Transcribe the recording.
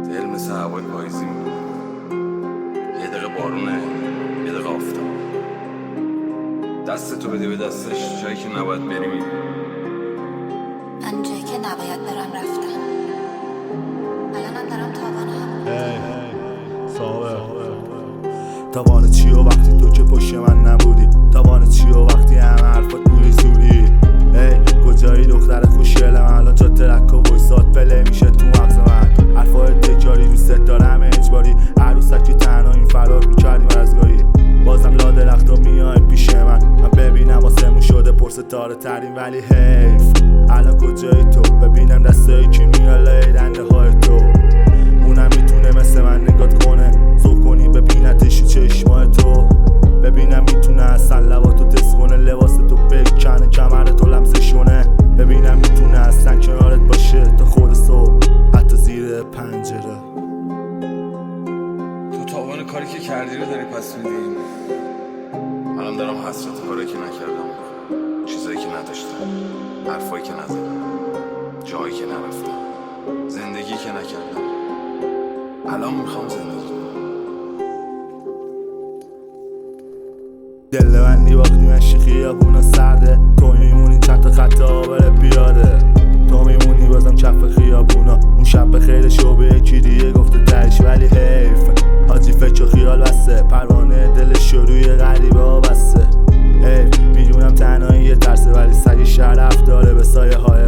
دل مثل هوای پاییزی میمونه، یه دقیقه بارونه یه دقیقه آفتاب. دستتو بده به دستش، جایی که نباید بری میری. من جایی که نباید برم رفتم، الانم دارم تاوانم. تاوان چیو وقتی تو که پشت من نبودی؟ تاوان چیو وقتی همه حرفات بودی زودی؟ کجایی دختر خوشگل من؟ الان جا ترک و ویسات پله میشه تو مغز من. حرفای تکراری دوست دارم اجباری، عروسکی تنها این فرار میکردیم از گاهی. بازم لا درختا میای پیش من ببینم آسمون شده پرستاره ترین، ولی حیف الان کجایی تو؟ ببینم دستایی که میالای دنده های تو. اونم میتونه مثل من نگات کنه، زور کنی ببینتش چشمای تو. ببینم میتونه اصلا لباتو تست کنه، لباس تو بکنه، کمر تو لمسش کنه. ببینم میتونه اصلا کنارت باشه تا خود صبح، حتی زیر پنجره. تو تاوان کاری که کردی رو داری پس میدی. منم دارم حسرت کاری که نکردم، چیزایی که نداشتم، حرفایی که نزدم، جایی که نرفتم، زندگی که نکردم. الان میخوام زندگی کنم. دل بندی وقتی مشی خیابونا سرده، تو میمونی چند تا خط آبر پیاده. تو میمونی بازم کف خیابونا، اون شب به خیر شعبه یکی دیگه گفته تش، ولی حیف حاجی فکر و خیال بسته، پروانه دلش روی غریبه ها بسته. حیف میدونم تنهایی یه ترسه، ولی سگ شرف داره به سایه های